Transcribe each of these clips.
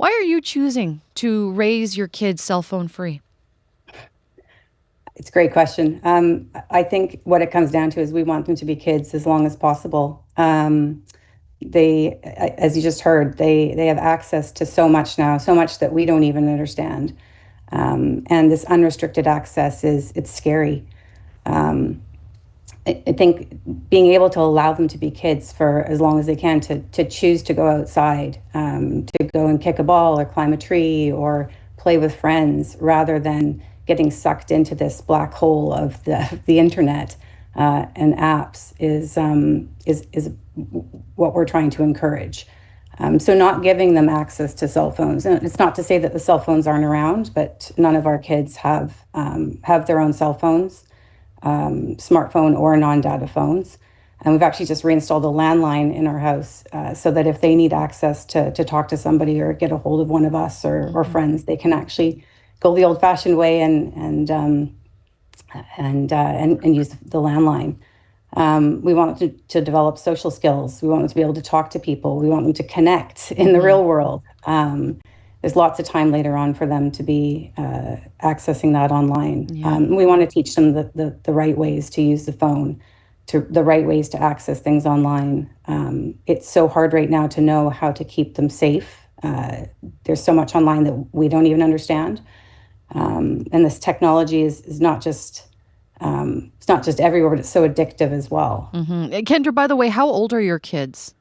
Why are you choosing to raise your kids cell phone free? It's a great question. I think what it comes down to is we want them to be kids as long as possible. As you just heard, they have access to so much now, so much that we don't even understand. And this unrestricted access it's scary. Um, I think being able to allow them to be kids for as long as they can, to choose to go outside, to go and kick a ball or climb a tree or play with friends rather than getting sucked into this black hole of the internet and apps is what we're trying to encourage. So not giving them access to cell phones. And it's not to say that the cell phones aren't around, but none of our kids have their own cell phones, smartphone or non-data phones. And we've actually just reinstalled a landline in our house so that if they need access to talk to somebody or get a hold of one of us or friends, they can actually go the old-fashioned way and use the landline. We want them to develop social skills. We want them to be able to talk to people. We want them to connect in the real world. There's lots of time later on for them to be accessing that online. Yeah. We want to teach them the right ways to use the phone, to the right ways to access things online. It's so hard right now to know how to keep them safe. There's so much online that we don't even understand. And this technology is not just it's not just everywhere, but it's so addictive as well. Kendra, by the way, how old are your kids?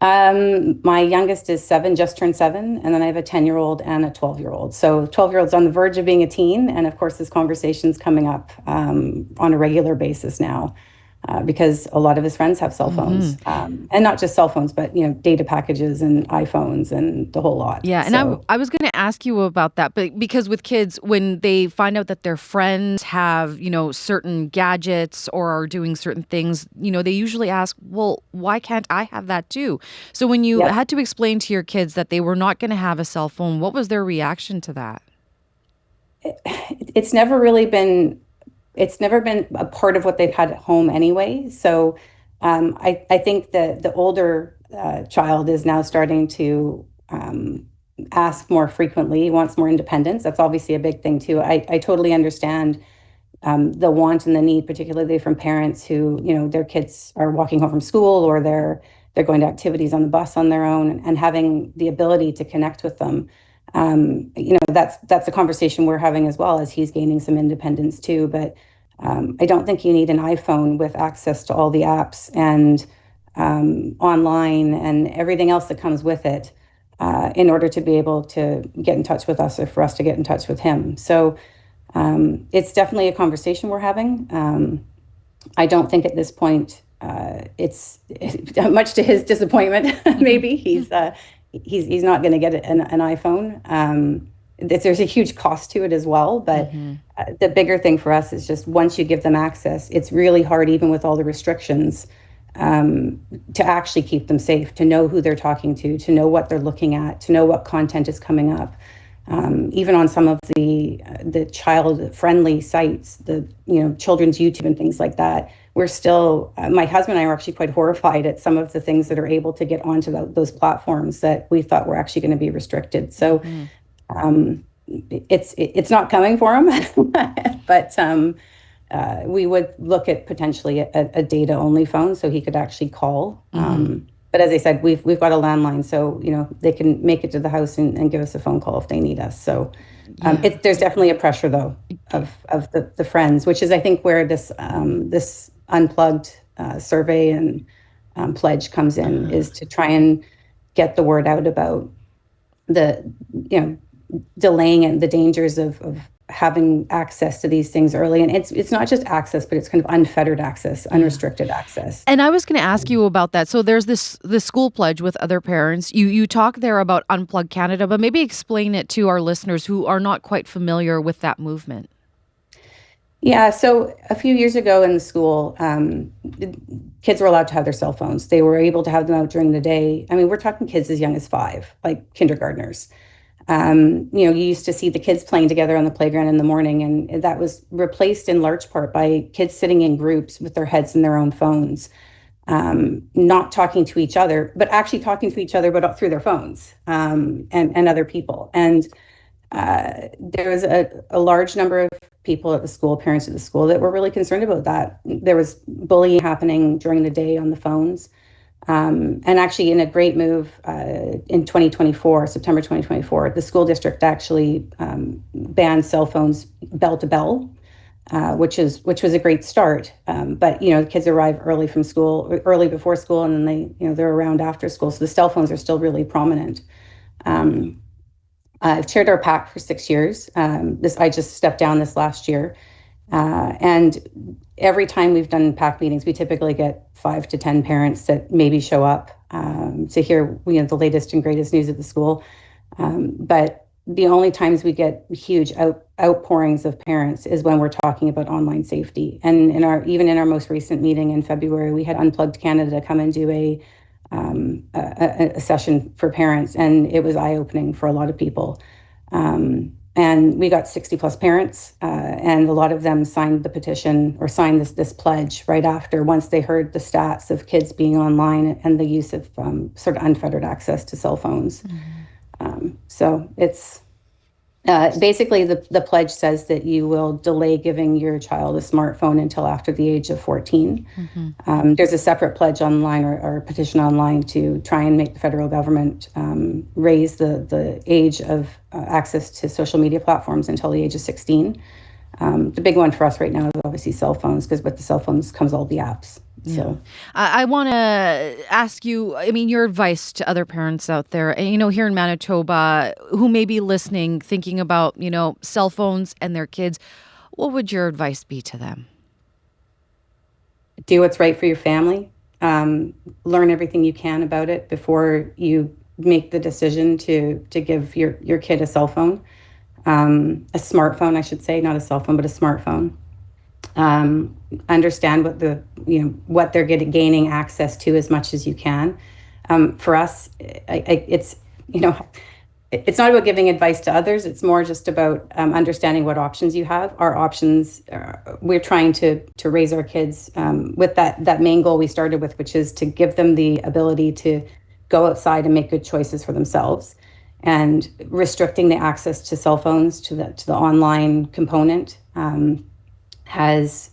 My youngest is 7, just turned 7, and then I have a 10-year-old and a 12-year-old. So 12-year-old's on the verge of being a teen, and of course, this conversation's coming up on a regular basis now. Because a lot of his friends have cell phones, and not just cell phones, but data packages and iPhones and the whole lot. Yeah, and So I was going to ask you about that, but because with kids, when they find out that their friends have, certain gadgets or are doing certain things, they usually ask, well, why can't I have that too? So when you yeah, had to explain to your kids that they were not going to have a cell phone, what was their reaction to that? it's never really been it's never been a part of what they've had at home anyway. So I think that the older child is now starting to ask more frequently. He wants more independence. That's obviously a big thing too. I totally understand the want and the need, particularly from parents who, their kids are walking home from school or they're going to activities on the bus on their own and having the ability to connect with them. That's a conversation we're having as well as he's gaining some independence too. But I don't think you need an iPhone with access to all the apps and online and everything else that comes with it in order to be able to get in touch with us or for us to get in touch with him. So it's definitely a conversation we're having. I don't think at this point it's much to his disappointment. Maybe he's not going to get an iPhone. There's a huge cost to it as well, but the bigger thing for us is just once you give them access, it's really hard, even with all the restrictions, to actually keep them safe, to know who they're talking to know what they're looking at, to know what content is coming up. Even on some of the child-friendly sites, the children's YouTube and things like that, we're still. My husband and I are actually quite horrified at some of the things that are able to get onto those platforms that we thought were actually going to be restricted. So it's not coming for him, but we would look at potentially a data only phone so he could actually call. But as I said, we've got a landline, so they can make it to the house and give us a phone call if they need us. So there's definitely a pressure though of the friends, which is I think where this unplugged survey and pledge comes in, is to try and get the word out about the delaying and the dangers of having access to these things early. And it's not just access, but it's kind of unfettered access, unrestricted access. And I was going to ask you about that. So there's this school pledge with other parents. You talk there about Unplugged Canada, but maybe explain it to our listeners who are not quite familiar with that movement. Yeah, so a few years ago in the school, kids were allowed to have their cell phones. They were able to have them out during the day. I mean, we're talking kids as young as 5, like kindergartners. You used to see the kids playing together on the playground in the morning, and that was replaced in large part by kids sitting in groups with their heads in their own phones. not talking to each other, but actually talking to each other, but through their phones, and other people. And there was a large number of people at the school, parents at the school, that were really concerned about that. There was bullying happening during the day on the phones. And actually, in a great move in 2024, September 2024, the school district actually banned cell phones bell to bell, which was a great start. But the kids arrive early from school, early before school, and then they're around after school. So the cell phones are still really prominent. I've chaired our PAC for 6 years. I just stepped down this last year, and every time we've done PAC meetings, we typically get 5 to 10 parents that maybe show up to hear the latest and greatest news at the school. But the only times we get huge outpourings of parents is when we're talking about online safety. And even in our most recent meeting in February, we had Unplugged Canada come and do a session for parents, and it was eye-opening for a lot of people. And we got 60 plus parents, and a lot of them signed the petition or signed this pledge right after, once they heard the stats of kids being online and the use of sort of unfettered access to cell phones. So it's basically the pledge says that you will delay giving your child a smartphone until after the age of 14. There's a separate pledge online or petition online to try and make the federal government raise the age of access to social media platforms until the age of 16. The big one for us right now is obviously cell phones, because with the cell phones comes all the apps. So I want to ask you, your advice to other parents out there, and, here in Manitoba, who may be listening, thinking about, cell phones and their kids. What would your advice be to them? Do what's right for your family. Learn everything you can about it before you make the decision to give your kid a cell phone, a smartphone, I should say, not a cell phone, but a smartphone. Understand what they're gaining access to as much as you can. For us, it's not about giving advice to others. It's more just about understanding what options you have. Our options, we're trying to raise our kids with that main goal we started with, which is to give them the ability to go outside and make good choices for themselves. And restricting the access to cell phones, to the online component, has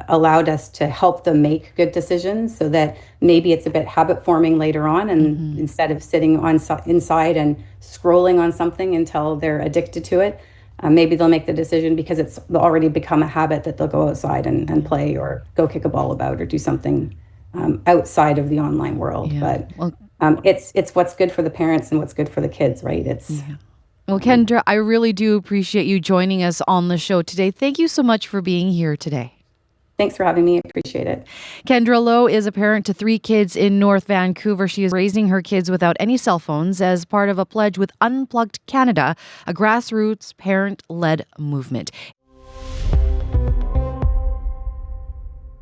allowed us to help them make good decisions, so that maybe it's a bit habit forming later on, and instead of sitting inside and scrolling on something until they're addicted to it, maybe they'll make the decision because it's already become a habit that they'll go outside and play, or go kick a ball about, or do something outside of the online world. Yeah. But it's what's good for the parents and what's good for the kids, right? Well, Kendra, I really do appreciate you joining us on the show today. Thank you so much for being here today. Thanks for having me. I appreciate it. Kendra Low is a parent to 3 kids in North Vancouver. She is raising her kids without any cell phones as part of a pledge with Unplugged Canada, a grassroots parent-led movement.